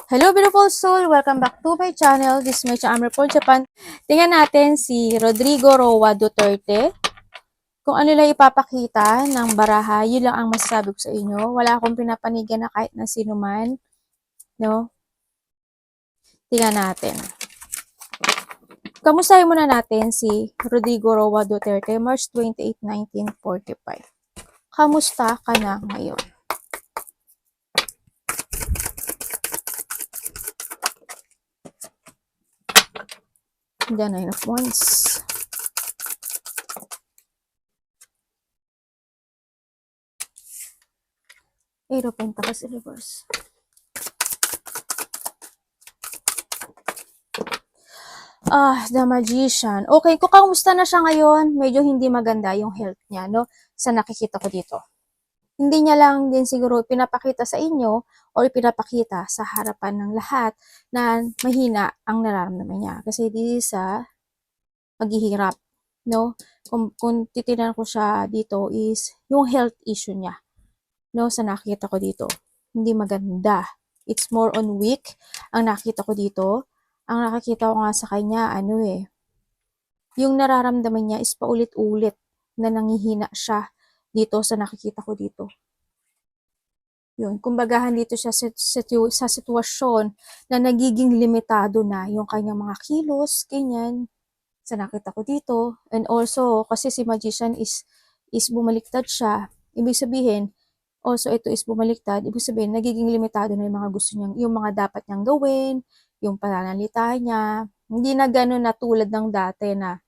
Hello beautiful soul! Welcome back to my channel. This is my channel for Japan. Tingnan natin si Rodrigo Roa Duterte. Kung ano lang ipapakita ng baraha, yun lang ang masasabi ko sa inyo. Wala akong pinapanigan na kahit na sino man. No? Tingnan natin. Kamustahin muna natin si Rodrigo Roa Duterte, March 28, 1945. Kamusta ka na ngayon? The Nine of Wands. Eight of Pentacles in reverse. The Magician. Okay, kung kamusta na siya ngayon, medyo hindi maganda yung health niya, no? Sa nakikita ko dito. Hindi niya lang din siguro pinapakita sa inyo or pinapakita sa harapan ng lahat na mahina ang nararamdaman niya. Kasi this is maghihirap, no? Kung titinan ko siya dito is yung health issue niya, no? Sa nakikita ko dito. Hindi maganda. It's more on weak ang nakita ko dito. Ang nakikita ko nga sa kanya, yung nararamdaman niya is paulit-ulit na nangihina siya dito sa nakikita ko dito. Yun, kumbagahan dito siya sa sitwasyon na nagiging limitado na yung kanyang mga kilos, ganyan, sa nakita ko dito. And also, kasi si Magician is bumaliktad siya. Ibig sabihin, also ito is bumaliktad, ibig sabihin, nagiging limitado na yung mga gusto niyang, yung mga dapat niyang gawin, yung pananalita niya. Hindi na gano'n na tulad ng dati na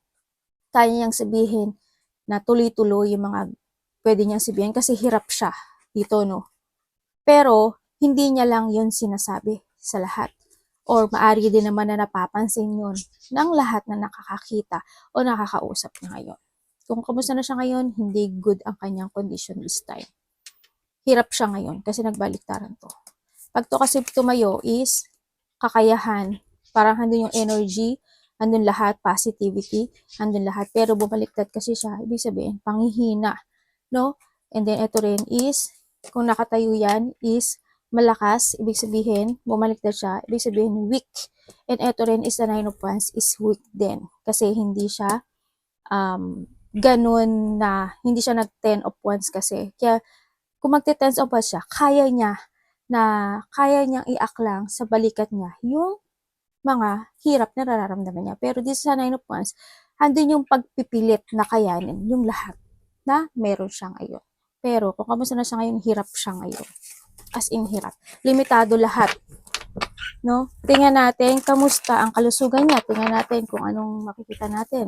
kaya niyang sabihin na tuloy-tuloy yung mga pwede niyang sabihin kasi hirap siya dito, no? Pero, hindi niya lang yun sinasabi sa lahat. Or maari din naman na napapansin yun ng lahat na nakakakita o nakakausap niya ngayon. Kung kamusta na siya ngayon, hindi good ang kanyang condition this time. Hirap siya ngayon kasi nagbaliktaran to. Pag to kasi tumayo is kakayahan. Parang handun yung energy, handun lahat, positivity, handun lahat. Pero bumaliktad kasi siya, ibig sabihin, panghihina. No? And then ito rin is, kung nakatayo yan, is malakas, ibig sabihin, bumaliktad siya, ibig sabihin weak. And ito rin is the Nine of Wands is weak din. Kasi hindi siya ganun na, hindi siya nag-10 of Wands kasi. Kaya, kung magte-10 of Wands siya, kaya niyang iaklang sa balikat niya yung mga hirap na nararamdaman niya. Pero dito sa Nine of Wands, andun yung pagpipilit na kayanin yung lahat na meron siya ngayon. Pero kung kamusta na siya ngayon, hirap siya ngayon. As in hirap. Limitado lahat. No? Tingnan natin kamusta ang kalusugan niya. Tingnan natin kung anong makikita natin.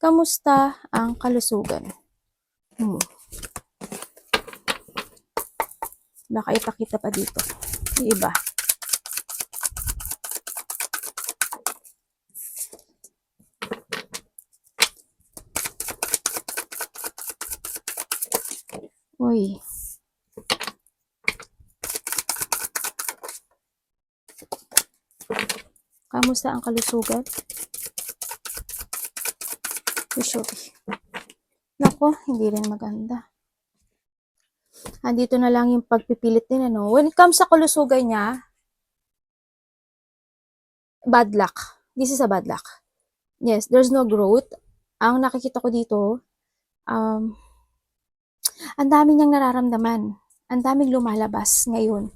Kamusta ang kalusugan? Baka ipakita pa dito. Yung iba. Uy. Kamusta ang kalusugan? Usually. Nako, hindi rin maganda. Andito na lang yung pagpipilit din, ano. When it comes sa kalusugan niya, bad luck. This is a bad luck. Yes, there's no growth. Ang nakikita ko dito, ang dami niyang nararamdaman. Ang daming lumalabas ngayon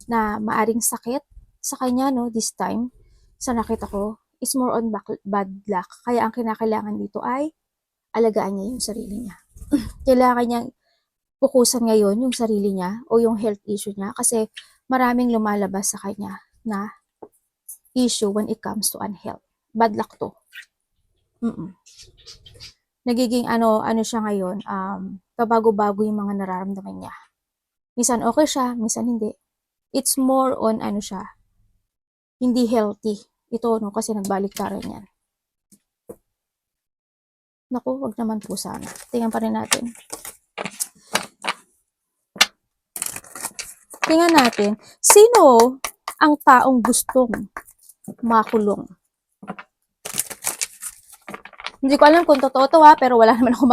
na maaring sakit sa kanya, no, this time, sa nakita ko, is more on bad luck. Kaya ang kinakailangan dito ay alagaan niya yung sarili niya. Kailangan niyang pukusan ngayon yung sarili niya o yung health issue niya kasi maraming lumalabas sa kanya na issue when it comes to unhealth. Bad luck to. Nagiging ano siya ngayon, pabago-bago yung mga nararamdaman niya. Minsan okay siya, minsan hindi. It's more on siya, hindi healthy. Ito, no, kasi nagbaliktaran yan. Naku, wag naman po sana. Tingnan pa rin natin. Tingnan natin, sino ang taong gustong makulong? Hindi ko alam kung totoo to pero wala naman ako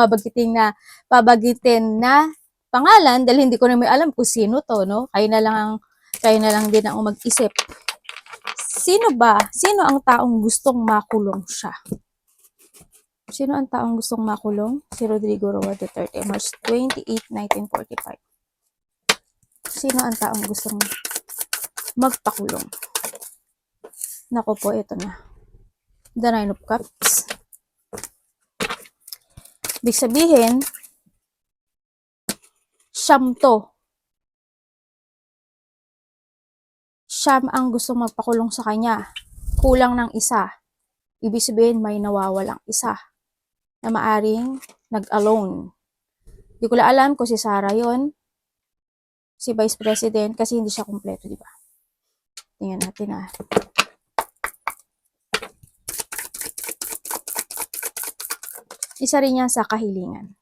babagitin na pangalan dahil hindi ko na may alam kung sino to, no? Kayo na lang din ang mag-isip. Sino ba? Sino ang taong gustong makulong siya? Sino ang taong gustong makulong? Si Rodrigo Roa Duterte, March 28, 1945. Sino ang taong gustong magpakulong? Nako po, ito na. The Nine of Cups. Ibig sabihin, siyam to. Siyam ang gustong magpakulong sa kanya. Kulang ng isa. Ibig sabihin, may nawawalang isa na maaring nag-alone. Hindi ko lang alam kung si Sara yon, si Vice President, kasi hindi siya kumpleto, di ba? Tingnan natin ah. Isa rin yan sa kahilingan.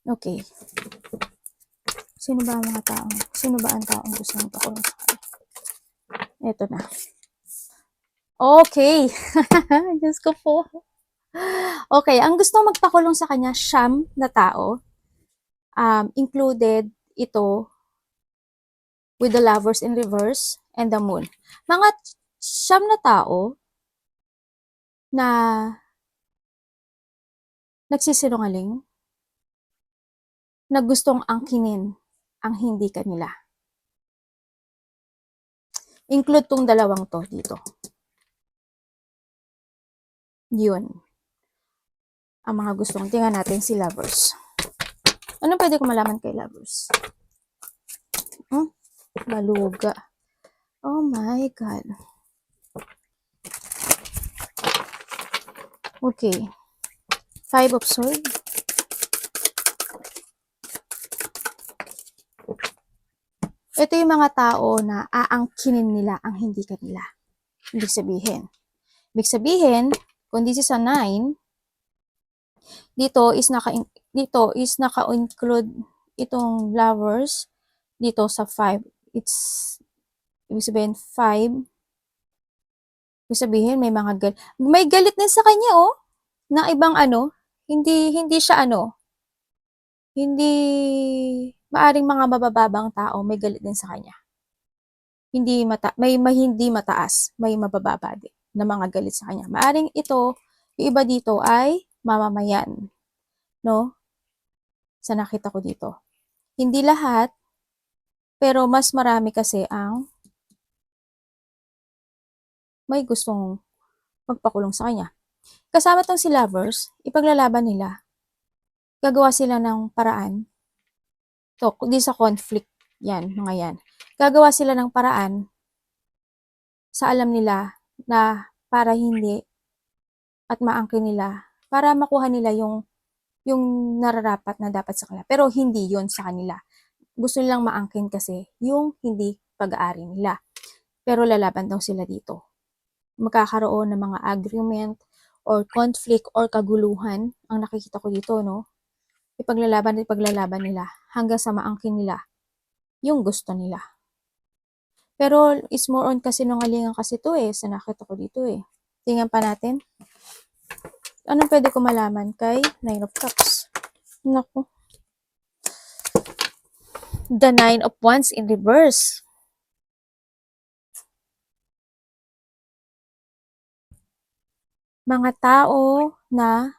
Okay. Sino ba ang mga taong? Sino ba ang taong gusto magpakulong sa kanya? Ito na. Okay. Diyos ko po. Okay, ang gusto magpakulong sa kanya, siyam na tao. Included ito with the Lovers in reverse and the Moon. Mga siyam na tao na nagsisinungaling, na gustong angkinin ang hindi kanila. Include tong dalawang to dito. Yun. Ang mga gustong. Tingnan natin si Lovers. Ano pwede ko malaman kay Lovers? Baluga. Oh my God. Okay. Five of Swords. Ito yung mga tao na aangkinin nila ang hindi kanila. Ibig sabihin, kung this is a 9, dito is naka-include itong Lovers dito sa 5. Ibig sabihin 5. Ibig sabihin may galit din sa kanya na ibang hindi siya hindi maaring mga mabababang tao may galit din sa kanya. May hindi mataas, may mabababa din na mga galit sa kanya. Maaring ito, yung iba dito ay mamamayan, no? Sa nakita ko dito. Hindi lahat, pero mas marami kasi ang may gustong magpakulong sa kanya. Kasama tong si Lovers, ipaglalaban nila. Gagawa sila ng paraan. To, di sa conflict, yan, mga yan. Gagawa sila ng paraan sa alam nila na para hindi at maangkin nila, para makuha nila yung nararapat na dapat sa kanila. Pero hindi yon sa kanila. Gusto nilang maangkin kasi yung hindi pag-aari nila. Pero lalaban daw sila dito. Magkakaroon ng mga agreement or conflict or kaguluhan ang nakikita ko dito, no? Ipaglalaban nila hanggang sa maangkin nila yung gusto nila. Pero it's more on kasinungalingan kasi to sa nakita ko dito Tingnan pa natin. Anong pwede ko malaman kay Nine of Cups? Naku. The Nine of Wands in reverse. Mga tao na,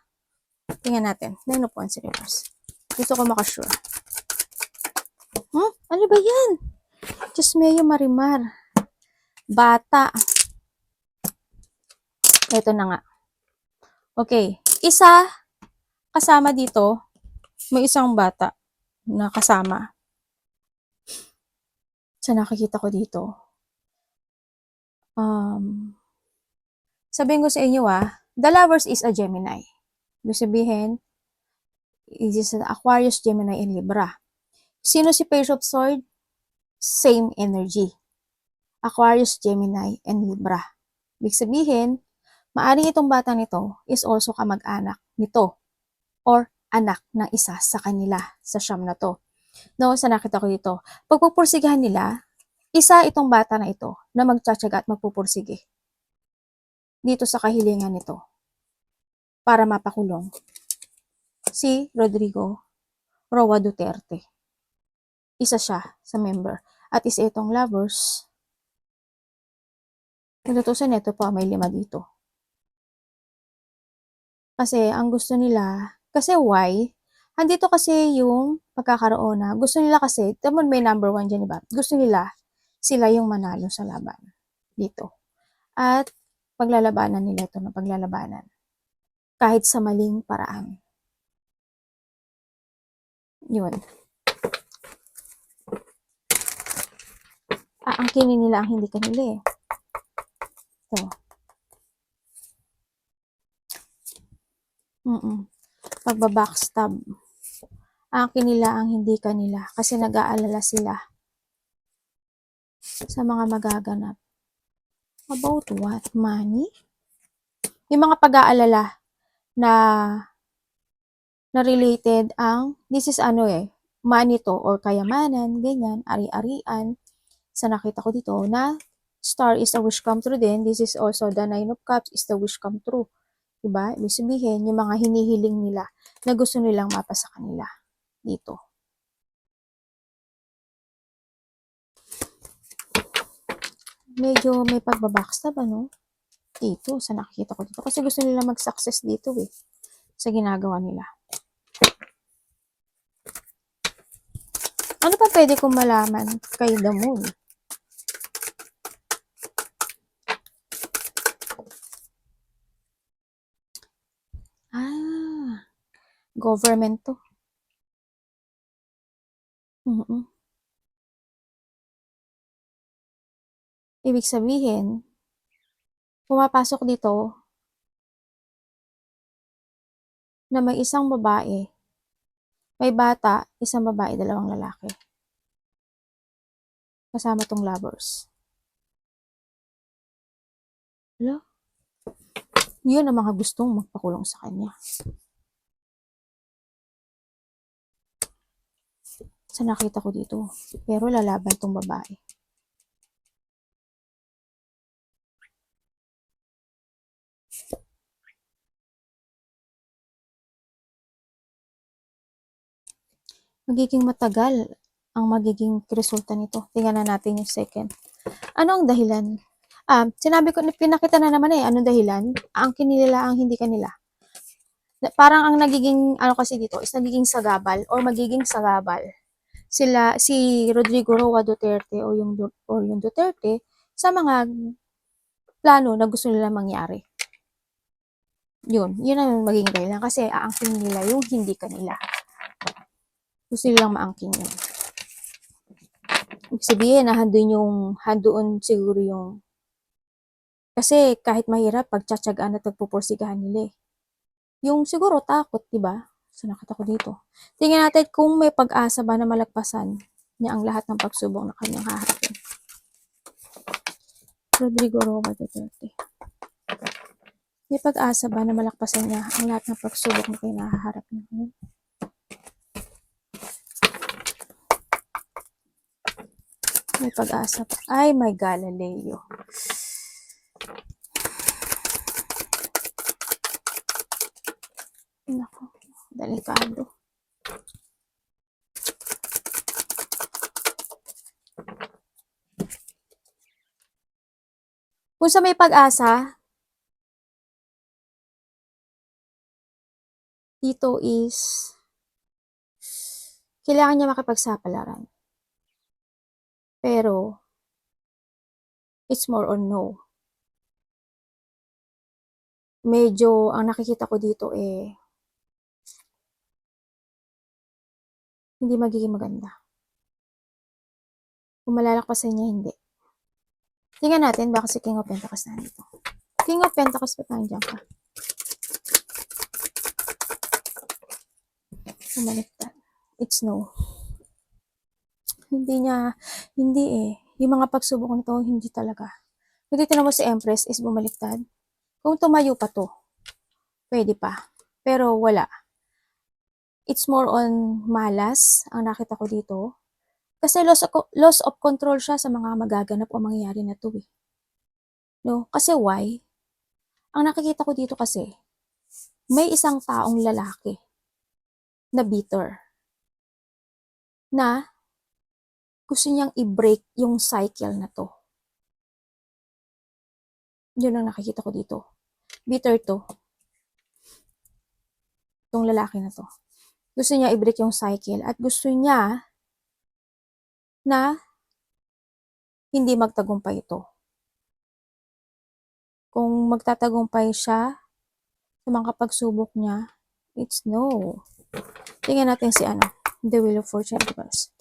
tingnan natin, Nine of Wands in reverse. Gusto ko makasure. Ano ba yan? Diyos Mayo Marimar. Bata. Ito na nga. Okay. Isa, kasama dito, may isang bata na kasama. Sa nakikita ko dito. Sabihin ko sa inyo the Lovers is a Gemini. Ibig sabihin, it is an Aquarius, Gemini, and Libra. Sino si Page of Swords? Same energy. Aquarius, Gemini, and Libra. Ibig sabihin, maaring itong bata nito is also kamag-anak nito or anak ng isa sa kanila sa siyam na to. No, sa nakita ko dito. Pagpupursigahan nila, isa itong bata na ito na magtsatsaga at magpupursige dito sa kahilingan nito para mapakulong si Rodrigo Roa Duterte. Isa siya sa member. At isa itong lovers. Natutusan ito pa, may 5 dito. Kasi ang gusto nila, kasi why? Andito kasi yung pagkakaroon na, gusto nila kasi, tamon may number 1 dyan, diba? Gusto nila, sila yung manalo sa laban. Dito. At paglalabanan nila ito na paglalabanan. Kahit sa maling paraan. Yun. Aangkinin nila ang hindi kanila eh. Ito. Pagbabackstab. Aangkin nila ang hindi kanila kasi nag-aalala sila sa mga magaganap. About what? Money? Yung mga pag-aalala na related ang, this is ano money to or kayamanan, ganyan, ari-arian. Sa nakita ko dito na star is a wish come true din. This is also the 9 of cups is the wish come true. Diba? Ibig sabihin, yung mga hinihiling nila na gusto nilang mapa sa kanila dito. Medyo may pagbabackstab, ano? Dito, sa nakikita ko dito. Kasi gusto nila mag-success dito sa ginagawa nila. Ano pa pwede kong malaman kay The Moon? Government to. Ibig sabihin, pumapasok dito na may isang babae, may bata, isang babae, 2 lalaki. Kasama tong lovers. Hello? Yun ang mga gustong magpakulong sa kanya. Sa nakita ko dito. Pero lalaban tong babae. Magiging matagal ang magiging resulta nito. Tingnan na natin yung second. Ano ang dahilan? Sinabi ko, pinakita na naman anong dahilan? Ang kinilala ang hindi kanila. Parang ang nagiging, ano kasi dito, is nagiging sagabal or magiging sagabal. Si Rodrigo Roa Duterte o yung Duterte sa mga plano na gusto nila mangyari. Yun ang magiging dahilan kasi aangkin nila yung hindi kanila. Gusto nilang maangkin yun. Ibig sabihin na handoon siguro yung kasi kahit mahirap, pagtsatsagaan at pagpupursigahan nila Yung siguro takot, diba? So nakita ko dito. Tingnan natin kung may pag-asa ba na malagpasan niya ang lahat ng pagsubok na kanyang haharapin. Rodrigo Roa Duterte. May pag-asa ba na malagpasan niya ang lahat ng pagsubok na kanyang haharapin? May pag-asa pa. Ay, my Galileo. Nako, delikado. Kung sa may pag-asa, dito is kailangan niya makipagsapalaran. Pero, it's more on no. Medyo, ang nakikita ko dito hindi magiging maganda. Kung malalakpasan niya, hindi. Tingnan natin, baka si King of Pentacles na dito. King of Pentacles pa tayo dyan ka. Bumaliktad. It's no. Hindi Yung mga pagsubok nito, hindi talaga. Kung titignan mo si Empress is bumaliktad. Kung tumayo pa to, pwede pa. Pero wala. It's more on malas, ang nakita ko dito. Kasi loss of control siya sa mga magaganap o mangyayari na to No? Kasi why? Ang nakikita ko dito kasi, may isang taong lalaki na bitter. na gusto niyang i-break yung cycle na to. Yun ang nakikita ko dito. Bitter to. Itong lalaki na to. Gusto niya i-break yung cycle at gusto niya na hindi magtagumpay ito. Kung magtatagumpay siya sa mga pagsubok niya, it's no. Tingnan natin si The Wheel of Fortune Reverse.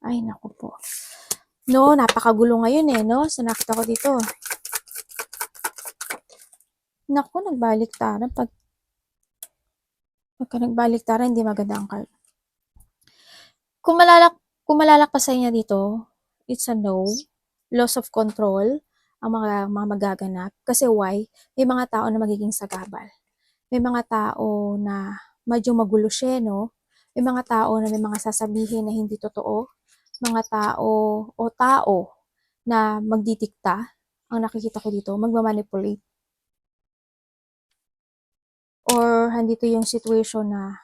Ay, naku po. No, napakagulo ngayon no? So, nakita ko dito. Naku, nagbaliktaran. Pagka nagbaliktaran, hindi maganda ang card. Kung malalakpasan niya dito, it's a no. Loss of control ang mga magaganap. Kasi why? May mga tao na magiging sagabal. May mga tao na medyo magulo siya, no? May mga tao na may mga sasabihin na hindi totoo. Mga tao na magdidikta. Ang nakikita ko dito, magmamanipulate. Or handito yung situation na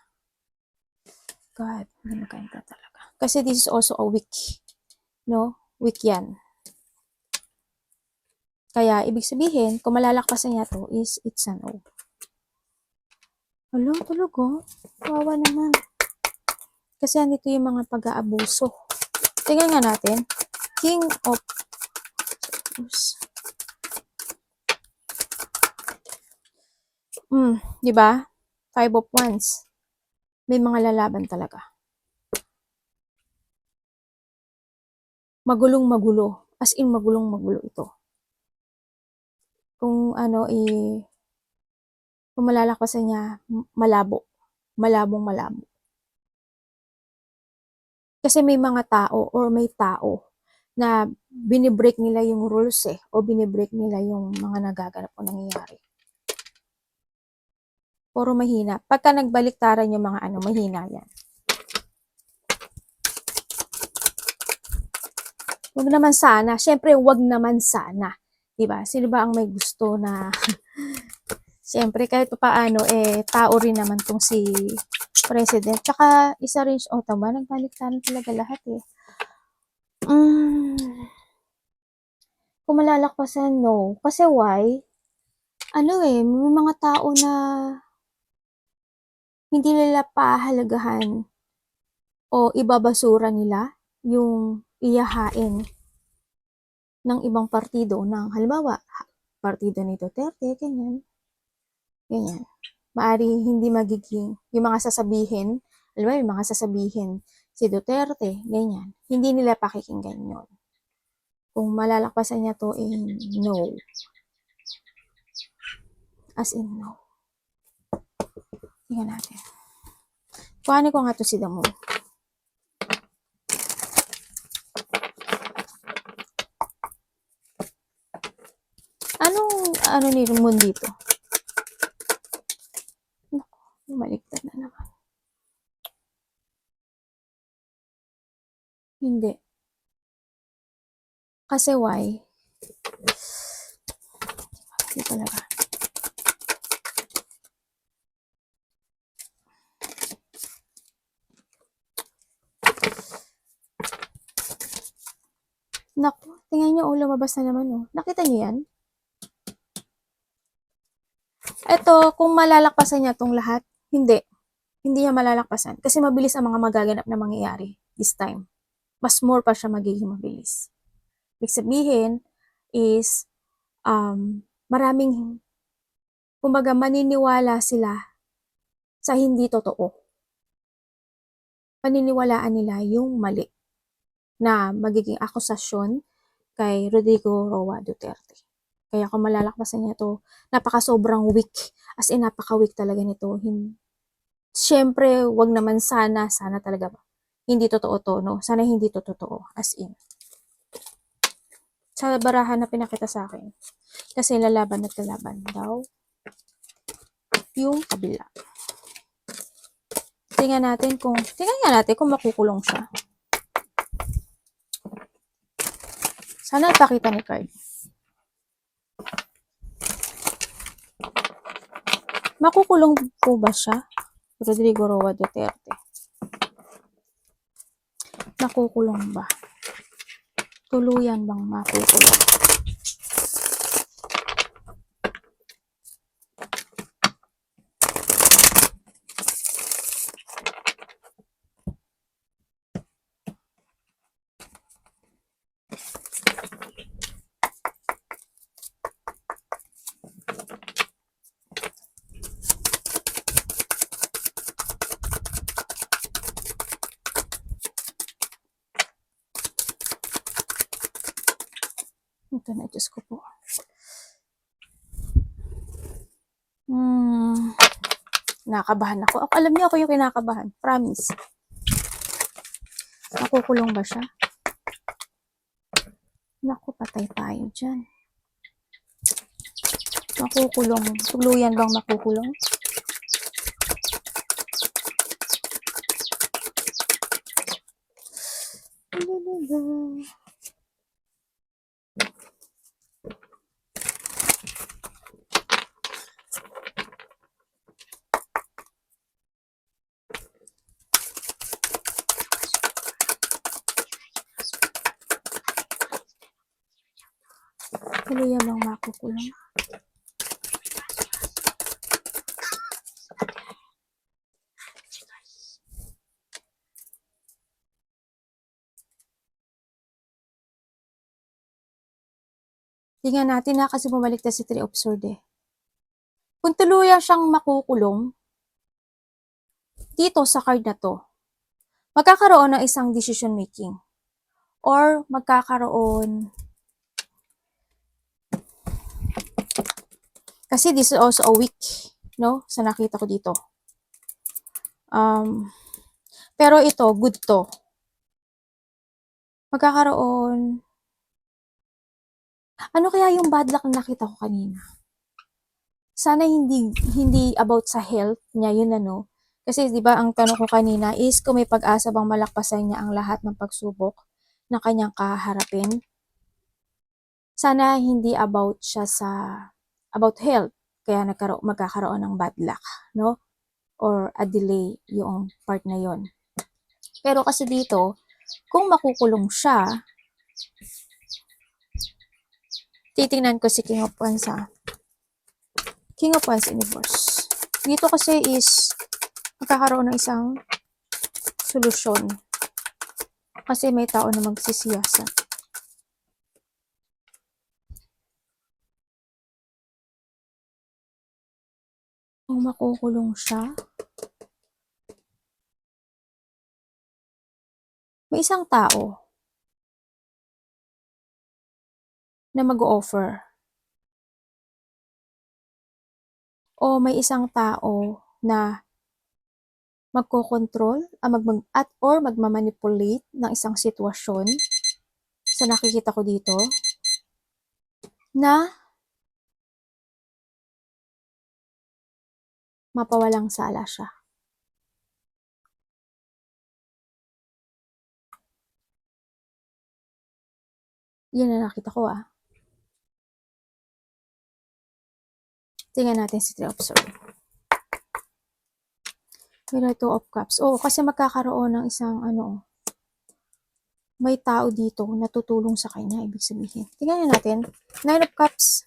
God, hindi maganda talaga. Kasi this is also a weak, no? Weak yan. Kaya, ibig sabihin, kung malalakpasan niya to, it's a no. Wala, talaga. Kawawa naman. Kasi andito yung mga pag-aabuso. Tingnan nga natin. King of di ba? Five of Wands. May mga lalaban talaga. Magulong-magulo. As in, magulong-magulo ito. Kung kung malalakpasan niya, malabo. Malabong-malabo. Kasi may mga tao or may tao na binibreak nila yung rules o binibreak nila yung mga nagaganap o nangyayari. Puro mahina. Pagka nagbaliktaran yung mga mahina yan. Wag naman sana. Siyempre, wag naman sana. Diba? Sino ba ang may gusto na siyempre, kahit paano, tao rin naman tong si President. Tsaka, isa rin, tama, nagbaliktaran talaga lahat Kung malalakpasan, no. Kasi why? May mga tao na hindi nila pahalagahan o ibabasura nila yung iyahain ng ibang partido ng halimbawa, partido ni Duterte, ganyan. Ganyan. Maari hindi magiging yung mga sasabihin, halimbawa yung mga sasabihin si Duterte, ganyan. Hindi nila pakikinggan yun. Kung malalakpasan niya to, no. As in, no. Tingnan natin. Kuhanin ko nga to si The Moon. Anong ni Moon dito? Baliktad na naman. Hindi. Kasi why? Hindi talaga. Naku, tingnan nyo, lumabas na naman Nakita nyo yan? Ito, kung malalakpasan niya tong lahat, hindi. Hindi niya malalakpasan. Kasi mabilis ang mga magaganap na mangyayari this time. Mas more pa siya magiging mabilis. Ibig sabihin is, maraming, kumbaga, maniniwala sila sa hindi totoo. Paniniwalaan nila yung mali na magiging akusasyon kay Rodrigo Roa Duterte. Kaya kung malalakpasan niya to, napaka-sobrang weak. As in, napaka-weak talaga nito. Siyempre, wag naman sana talaga ba? Hindi totoo to, no? Sana hindi to totoo. As in. Sa barahan na pinakita sa akin. Kasi lalaban at lalaban daw yung kabila. Tingnan natin kung makukulong siya. Sana ipakita ni card. Makukulong po ba siya? Rodrigo Roa Duterte. Nakukulong ba? Tuluyan bang makukulong? Ito na, Diyos ko po. Nakabahan ako. Alam niyo ako yung kinakabahan. Promise. Nakukulong ba siya? Naku, patay tayo dyan. Makukulong. Tuluyan bang makukulong? Tuluyan bang makukulong? Tingnan natin na kasi bumalik na si Three of Swords eh. Kung tuluyan siyang makukulong, dito sa card na to, magkakaroon ng isang decision making. Or magkakaroon, kasi this is also a week, no? Sa nakita ko dito. Pero ito, good to. Magkakaroon, ano kaya yung bad luck na nakita ko kanina? Sana hindi about sa health niya, yun ano. Kasi 'di ba ang tanong ko kanina is kung may pag-asa bang malakpasan niya ang lahat ng pagsubok na kanyang kaharapin. Sana hindi about siya sa about health kaya magkakaroon ng bad luck, no? Or a delay yung part na yon. Pero kasi dito, kung makukulong siya, titingnan ko si King of Wands King of Wands Universe. Dito kasi is magkakaroon ng isang solusyon. Kasi may tao na magsisiyasat. Kung makukulong siya, may isang tao na mag-offer. O may isang tao na magkokontrol or magmamanipulate ng isang sitwasyon sa nakikita ko dito na mapawalang sala siya. Yan na nakita ko Tingnan natin si Three of Swords. May Two of Cups. Kasi magkakaroon ng isang may tao dito na tutulong sa kanya, ibig sabihin. Tingnan natin. Nine of Cups.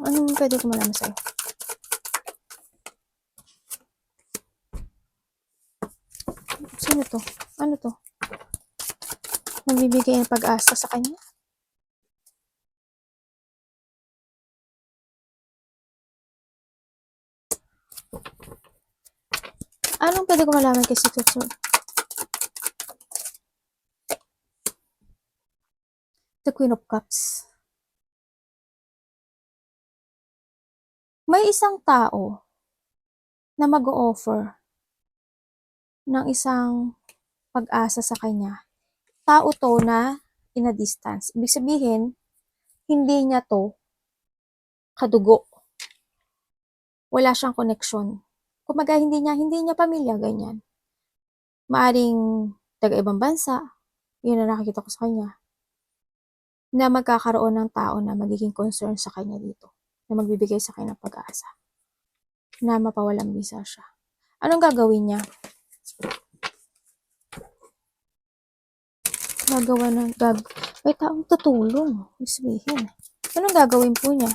Anong pwede ko malaman sa'yo? Sino to? Ano to? Nagbibigay ng pag-asa sa kanya? Anong pwede ko malaman kay Six of Swords? The Queen of Cups. May isang tao na mag-o-offer ng isang pag-asa sa kanya. Tao to na in a distance. Ibig sabihin, hindi niya to kadugo. Wala siyang connection. Kumaga hindi niya pamilya, ganyan. Maaring taga-ibang bansa, yun na nakikita ko sa kanya, na magkakaroon ng tao na magiging concern sa kanya dito, na magbibigay sa kanya ng pag-asa, na mapawalang bisa siya. Anong gagawin niya? gagawa ng may taong tutulong. Ibig sabihin. Anong gagawin po niya?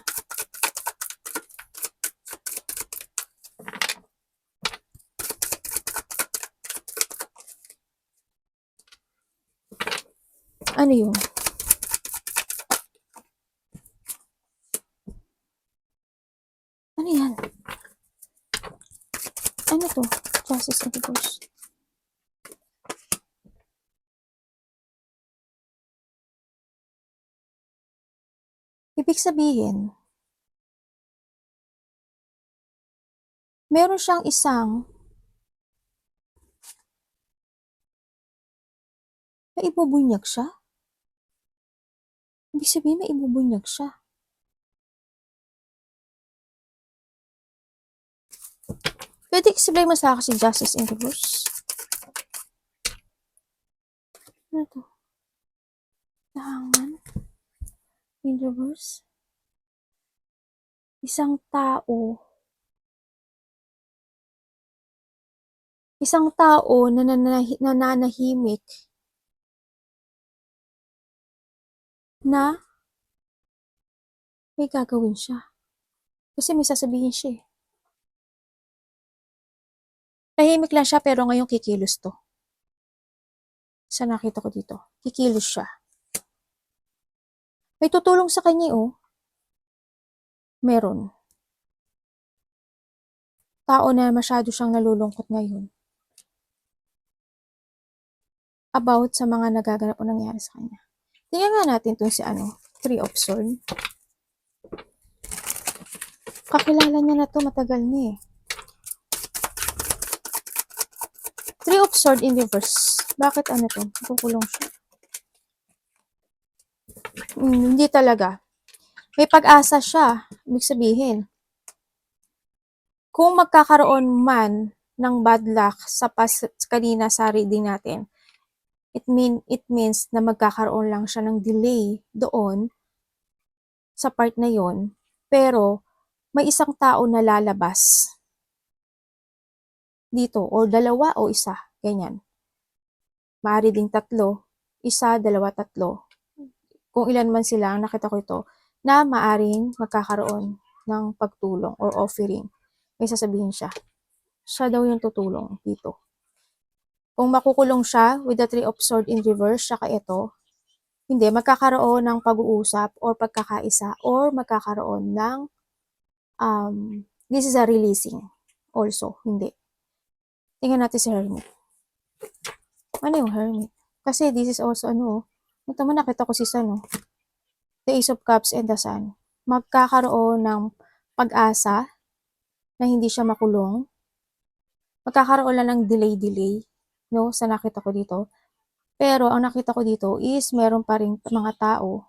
Ano yun? Ano yan? Ano to? Justice and Divorce. Ibig sabihin, meron siyang isang may ibubunyag siya. Ibig sabihin, may ibubunyag siya. Pwede explain mo sa akin si Justice in Reverse? Ano to? Tahangan? In Reverse? Isang tao na nananahimik na may gagawin siya. Kasi may sasabihin siya eh. Tahimik lang siya pero ngayon kikilos to. Sa nakita ko dito. Kikilos siya. May tutulong sa kanya oh. Meron. Tao na masyado siyang nalulungkot ngayon. About sa mga nagaganap o nangyari sa kanya. Tingnan nga natin itong si Three of Swords. Kakilala niya na to matagal na eh. Three of Swords in reverse. Bakit ano to? Kukulong siya. Hindi talaga. May pag-asa siya. Ibig sabihin, kung magkakaroon man ng bad luck sa kanina sa reading natin, it means na magkakaroon lang siya ng delay doon sa part na yon, pero may isang tao na lalabas dito, or dalawa o isa, ganyan. Maaari ding tatlo, isa, dalawa, tatlo. Kung ilan man sila, nakita ko ito, na maaring magkakaroon ng pagtulong or offering. May sasabihin siya. Siya daw yung tutulong dito. Kung makukulong siya with the Three of Swords in reverse, saka ito, hindi, magkakaroon ng pag-uusap or pagkakaisa or magkakaroon ng this is a releasing also, hindi. Tingnan natin si Hermit. Ano yung Hermit? Kasi this is also ito mo nakita ko si Sun, the Ace of Cups and the Sun. Magkakaroon ng pag-asa na hindi siya makulong. Magkakaroon lang ng delay, no, sa nakita ko dito. Pero ang nakita ko dito is meron pa rin mga tao,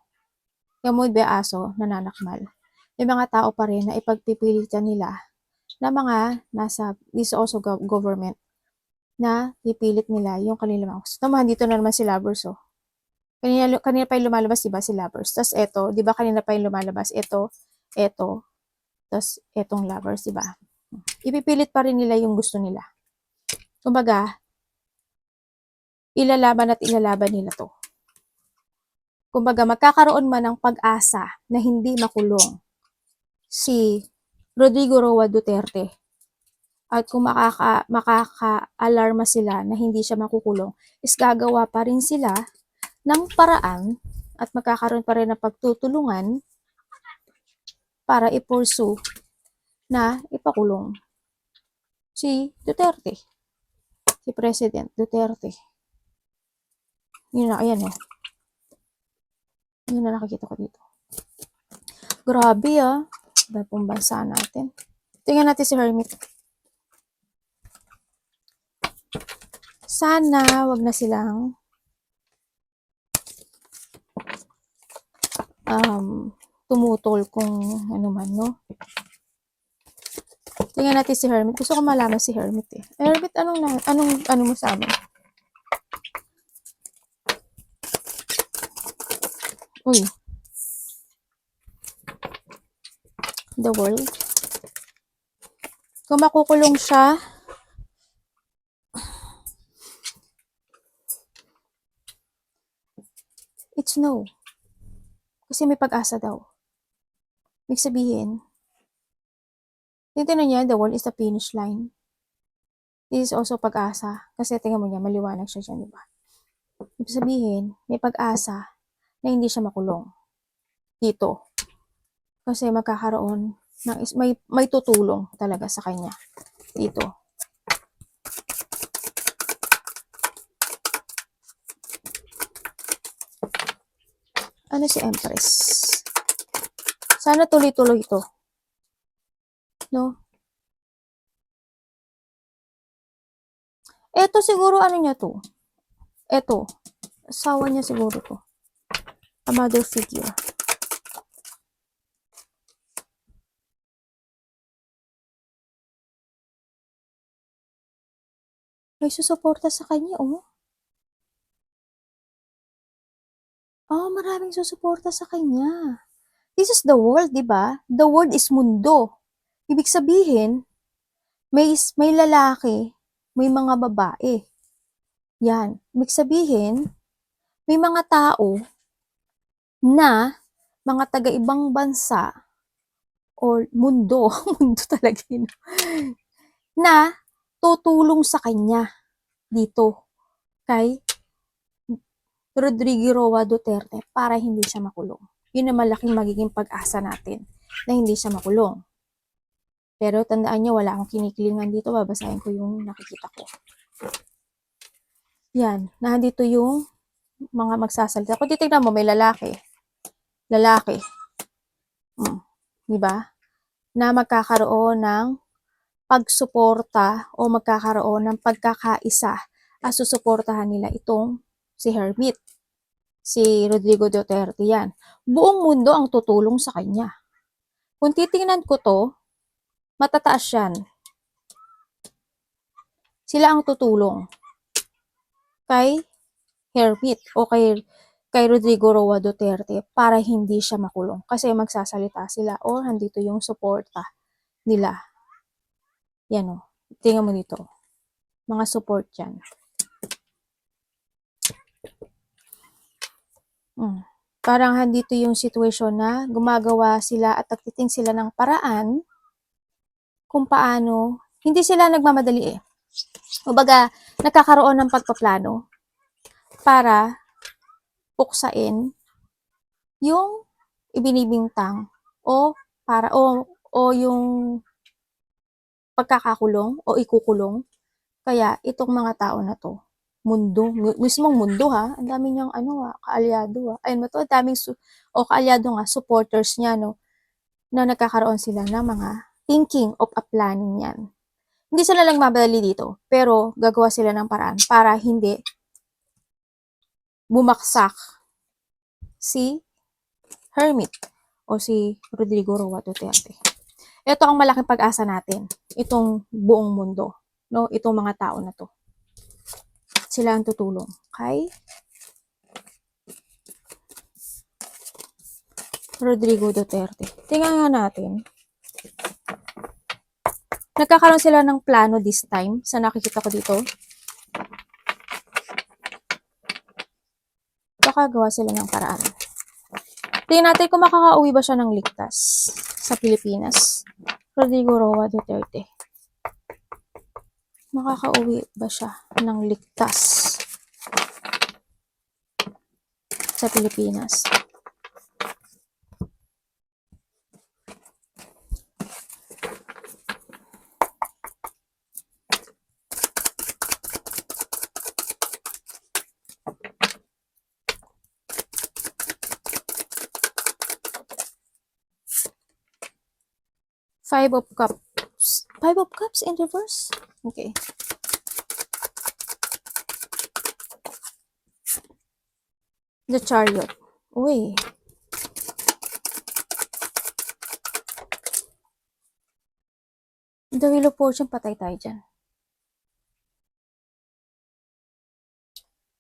yung mood be aso, nananakmal. May mga tao pa rin na ipagpipilitan nila na mga nasa, this also government, na pipilit nila yung kanilang mga gusto. Tamahan, dito na naman si Lovers, oh. Kanina pa yung lumalabas, diba, si Lovers. Tapos eto, diba kanina pa yung lumalabas, eto, tapos etong Lovers, diba? Ipipilit pa rin nila yung gusto nila. Kumbaga, ilalaban nila to. Kumbaga, magkakaroon man ng pag-asa na hindi makulong si Rodrigo Roa Duterte. At kung makaka-alarma sila na hindi siya makukulong, is gagawa pa rin sila ng paraan at magkakaroon pa rin ng pagtutulungan para i-pursue na ipakulong si Duterte. Si President Duterte. Yun na, ayan eh. Yun na nakikita ko dito. Grabe ah. Dahil pong bansa natin. Tingnan natin si Hermit. Sana wag na silang tumutol kung ano man, no? Tingnan natin si Hermit. Gusto ko malaman si Hermit eh. Hermit, anong mo sa amin? Uy. The World. Kung makukulong siya, It's no. Kasi may pag-asa daw. Ibig sabihin, titignan niya, the world is the finish line. This is also pag-asa. Kasi tingnan mo niya, maliwanag siya dyan, diba? Ibig sabihin, may pag-asa na hindi siya makulong dito. Kasi magkakaroon ng may tutulong talaga sa kanya dito. Ano si Empress? Sana tuloy-tuloy ito. No? Ito siguro ano niya to? Ito. Asawa niya siguro to. A mother figure. May susuporta sa kanya, oh. Oh, maraming susuporta sa kanya. This is the world, di ba? The world is mundo. Ibig sabihin, may lalaki, may mga babae. Yan. Ibig sabihin, may mga tao na mga taga-ibang bansa or mundo, mundo talaga yun, na tutulong sa kanya dito kay Rodrigo Roa Duterte para hindi siya makulong. Yun ang malaking magiging pag-asa natin na hindi siya makulong. Pero tandaan niyo, wala akong kinikilingan dito. Babasahin ko yung nakikita ko. Yan. Nandito yung mga magsasalita. Kung titignan mo, may lalaki. Lalaki. Diba? Na magkakaroon ng pagsuporta o magkakaroon ng pagkakaisa at susuportahan nila itong si Hermit. Si Rodrigo Duterte yan. Buong mundo ang tutulong sa kanya. Kung titingnan ko to, matataas yan. Sila ang tutulong kay Hermit o kay Rodrigo Roa Duterte para hindi siya makulong. Kasi magsasalita sila o nandito yung suporta nila. Yan o. Tingnan mo dito. Mga support yan. Parang nandito yung situation na gumagawa sila at nagtiting sila ng paraan kung paano, hindi sila nagmamadali eh. Kumbaga, nagkakaroon ng pagpaplano para puksain yung ibinibintang o para o yung pagkakakulong o ikukulong. Kaya itong mga tao na to, mundo, mismong mundo ha, ang dami niyang kaalyado ayun mo to, daming kaalyado nga, supporters niya no, na nagkakaroon sila ng mga thinking of a planning yan. Hindi sila lang mabali dito, pero gagawa sila ng paraan para hindi bumaksak si Hermit o si Rodrigo Roa Duterte. Ito ang malaking pag-asa natin, itong buong mundo, no? Itong mga tao na to. Sila ang tutulong kay Rodrigo Duterte. Tingnan nga natin. Nagkakaroon sila ng plano this time sa nakikita ko dito. Baka gawa sila ng paraan. Tingnan natin kung makakauwi ba siya ng ligtas sa Pilipinas. Rodrigo Roa Duterte. Makakauwi ba siya ng ligtas sa Pilipinas? Five of Cups. Five of Cups in reverse? Okay. The Chariot. Uy. The Wheel of Fortune, patay tayo dyan.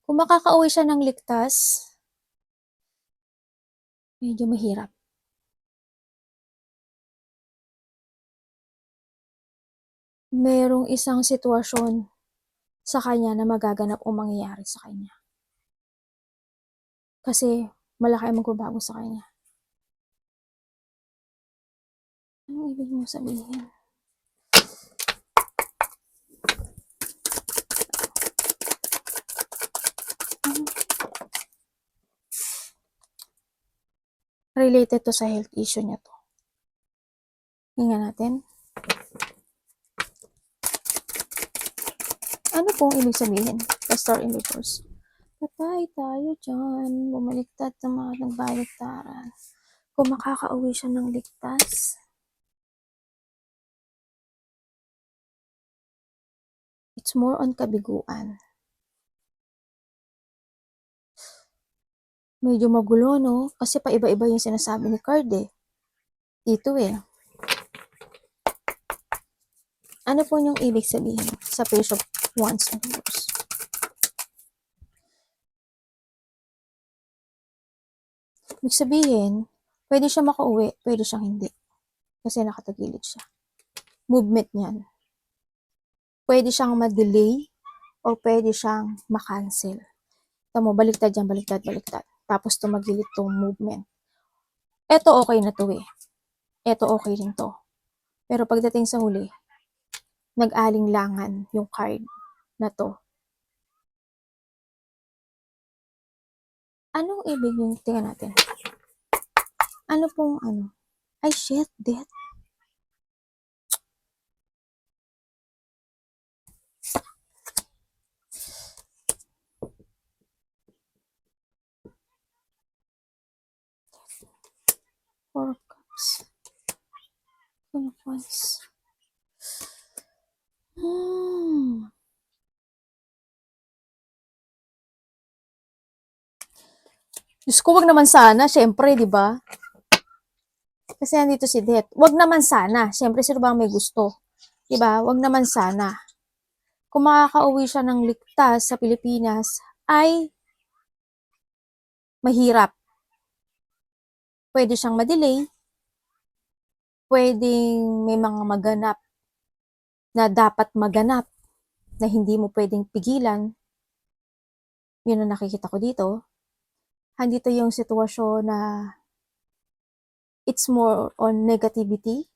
Kung makakauwi siya ng ligtas, medyo mahirap. Merong isang sitwasyon sa kanya na magaganap o mangyayari sa kanya. Kasi malaki ang magbabago sa kanya. Anong ibig mo sabihin? Related to sa health issue niya to. Tingnan natin. Ano pong ibig sabihin? The star in reverse. Patay tayo dyan. Bumaliktad ng mga nagbaliktaran. Kung makakauwi siya ng ligtas. It's more on kabiguan. Medyo magulo, no? Kasi paiba-iba yung sinasabi ni card eh. Dito eh. Ano po yung ibig sabihin sa Page of Wands in reverse? Ibig sabihin, pwede siya makauwi, pwede siyang hindi. Kasi nakatagilid siya. Movement niyan. Pwede siyang ma-delay o pwede siyang ma-cancel. Tamo, baliktad yan, baliktad, baliktad. Tapos tumagilid tong movement. Eto okay na to eh. Eto okay rin to. Pero pagdating sa huli, nag-alinlangan yung card na to. Anong ibig yung tingnan natin? Ano pong ano? Ay shit, death. Four of Cups. Queen of Wands. Diyos ko, wag naman sana, syempre, di ba? Kasi nandito si Death. Wag naman sana. Syempre, sino ba may gusto? Di ba? Wag naman sana. Kung makakauwi siya ng ligtas sa Pilipinas, ay mahirap. Pwede siyang ma-delay. Pwedeng may mga maganap na dapat maganap na hindi mo pwedeng pigilan. Yun ang nakikita ko dito. Handito yung sitwasyon na it's more on negativity.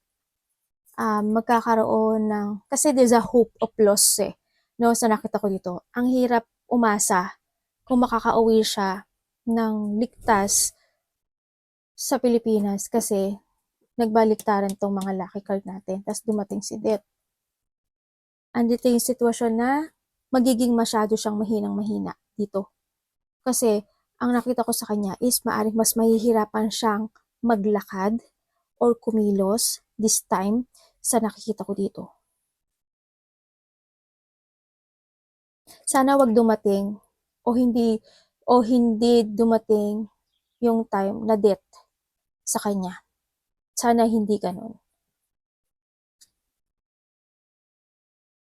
Magkakaroon ng, kasi there's a hope of loss eh. No, sa nakita ko dito. Ang hirap umasa kung makakauwi siya ng ligtas sa Pilipinas kasi nagbaliktaran tong mga lucky card natin. Tapos dumating si Death. Andito yung sitwasyon na magiging masyado siyang mahinang-mahina dito. Kasi ang nakita ko sa kanya is maaring mas mahihirapan siyang maglakad or kumilos this time sa nakikita ko dito. Sana wag dumating o hindi dumating yung time na death sa kanya. Sana hindi ganun.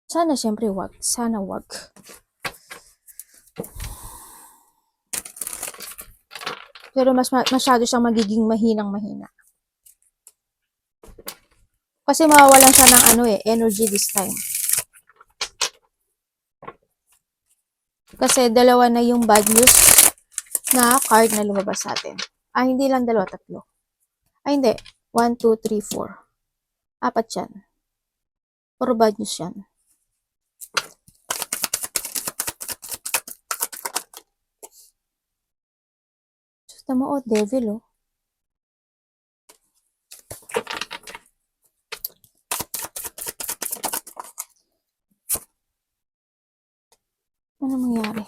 Sana syempre wag. Sana wag. Pero masyado siyang magiging mahinang-mahina. Kasi mawawalan siya ng energy this time. Kasi dalawa na yung bad news na card na lumabas sa atin. Hindi lang dalawa, tatlo. Hindi. 1, 2, 3, 4. Apat yan. Puro bad news yan. Gusto mo, devil, oh. Ano mangyari?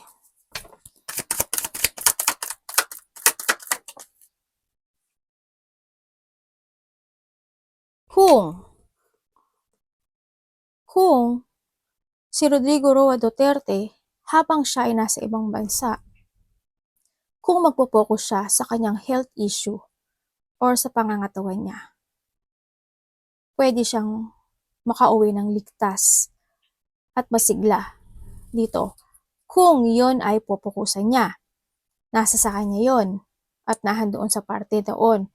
Kung si Rodrigo Roa Duterte, habang siya ay nasa ibang bansa, kung magpo-focus siya sa kanyang health issue or sa pangangatawan niya, pwede siyang makauwi ng ligtas at masigla dito. Kung yon ay pupukusan niya, nasa sa kanya yon at nahandoon sa parte doon.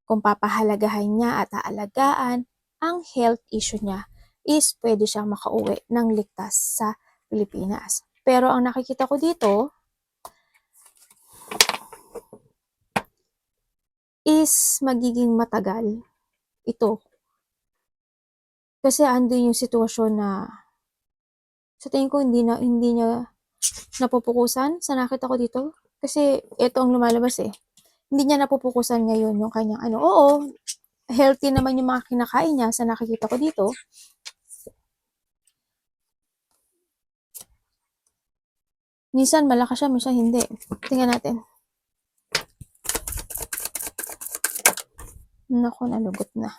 Kung papahalagahan niya at aalagaan ang health issue niya, is pwede siyang makauwi ng ligtas sa Pilipinas. Pero ang nakikita ko dito, is magiging matagal ito. Kasi andun yung sitwasyon na sa tingin ko hindi niya napupukusan sa nakita ko dito. Kasi ito ang lumalabas eh. Hindi niya napupukusan ngayon yung kanyang ano. Oo, healthy naman yung mga kinakain niya sa nakikita ko dito. Minsan malakas siya, minsan hindi. Tingnan natin. Naku, nalugot na.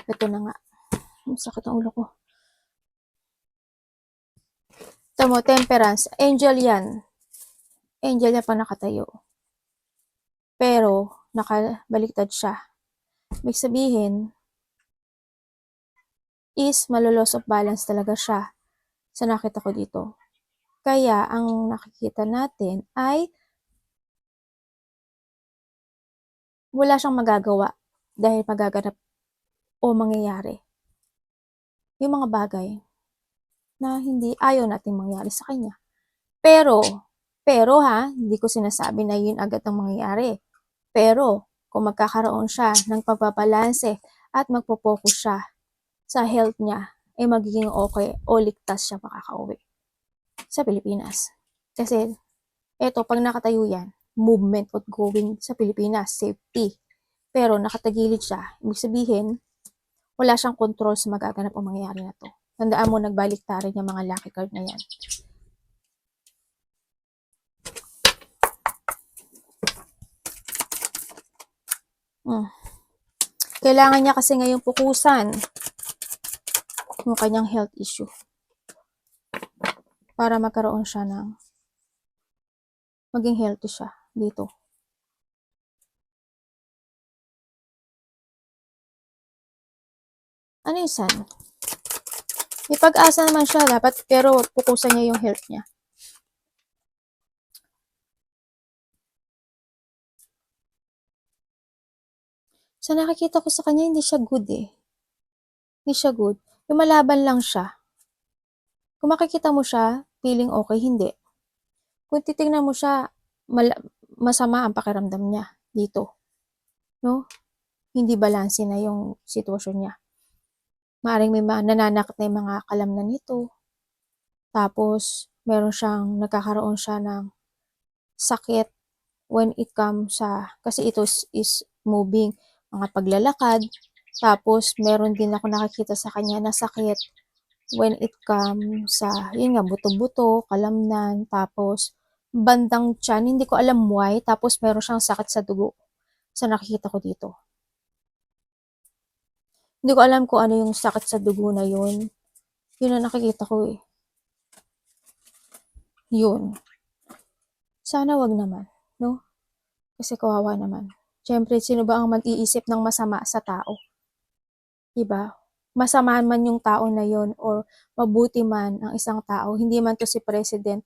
Ito na nga. Masakit ang ulo ko. Tamo, temperance. Angel yan. Angel yan pa nakatayo. Pero, nakabaliktad siya. Ibig sabihin, is malo-loss of balance talaga siya sa nakita ko dito. Kaya, ang nakikita natin ay wala siyang magagawa dahil magaganap o mangyayari yung mga bagay na hindi ayaw nating mangyari sa kanya. Pero hindi ko sinasabi na yun agad ang mangyayari. Pero, kung magkakaroon siya ng pagbabalanse at magpo-focus siya sa health niya, ay magiging okay o ligtas siya makakauwi sa Pilipinas. Kasi, eto, pag nakatayo yan, movement of going sa Pilipinas, safety. Pero nakatagilid siya, ibig sabihin, wala siyang control sa magaganap o mangyayari na to. Tandaan mo, nagbaliktarin yung mga lucky card na yan. Kailangan niya kasi ngayong pukusan yung kanyang health issue para magkaroon siya ng maging healthy siya dito. Ano yung sun? May pag-asa naman siya dapat, pero pukusan niya yung health niya. Sa nakikita ko sa kanya, hindi siya good eh. Hindi siya good. Lumalaban lang siya. Kung makikita mo siya, feeling okay, hindi. Kung titingnan mo siya, masama ang pakiramdam niya dito. No? Hindi balanse na yung sitwasyon niya. Maaring may nananakit na yung mga kalamnan nito. Tapos, nagkakaroon siya ng sakit when it comes sa, kasi ito is moving, mga paglalakad. Tapos, meron din ako nakikita sa kanya na sakit when it comes sa, yun nga, buto-buto, kalamnan, tapos, bandang tiyan, hindi ko alam why, tapos meron siyang sakit sa dugo sa nakikita ko dito. Hindi ko alam kung ano yung sakit sa dugo na yun. Yun ang nakikita ko eh. Yun. Sana wag naman, no? Kasi kawawa naman. Siyempre, sino ba ang mag-iisip ng masama sa tao? Diba? Masama man yung tao na yon or mabuti man ang isang tao, hindi man to si President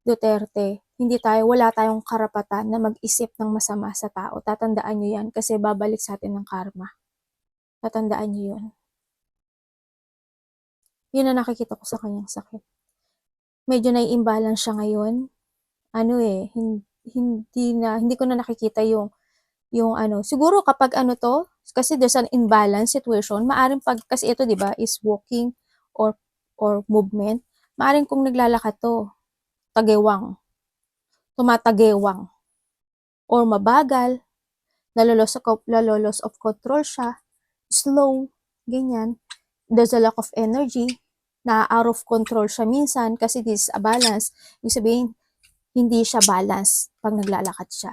Duterte, wala tayong karapatan na mag-isip ng masama sa tao. Tatandaan nyo yan kasi babalik sa atin ng karma. Tatandaan nyo yun. Yun ang nakikita ko sa kanyang sakit. Medyo nai-imbalance siya ngayon. Ano eh, hindi ko na nakikita yung ano, siguro kapag ano to, kasi there's an imbalance situation, maaring kasi ito 'di ba is walking or movement, maaring kung naglalakad to, tagaywang, tumatagewang, or mabagal, nalo-loss of control siya, slow, ganyan, there's a lack of energy, na out of control siya minsan kasi this is a balance, ibig sabihin, hindi siya balance pag naglalakad siya.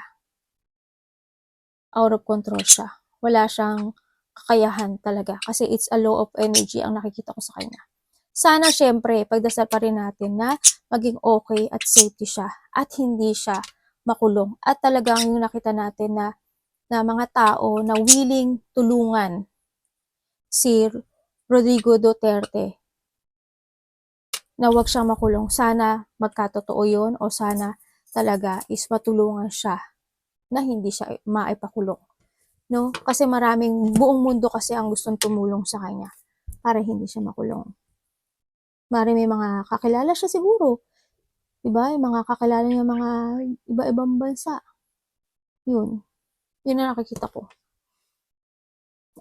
Out of control siya. Wala siyang kakayahan talaga kasi it's a law of energy ang nakikita ko sa kanya. Sana syempre, pagdasal pa rin natin na maging okay at safety siya at hindi siya makulong. At talagang yung nakita natin na mga tao na willing tulungan si Rodrigo Duterte na wag siyang makulong. Sana magkatotoo yun o sana talaga is matulungan siya na hindi siya maipakulong. No? Kasi buong mundo kasi ang gustong tumulong sa kanya para hindi siya makulong. May mga kakilala siya siguro. Diba? Yung mga kakilala niya mga iba-ibang bansa. Yun. Yun ang nakikita ko.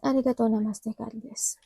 Arigato namaste, God bless.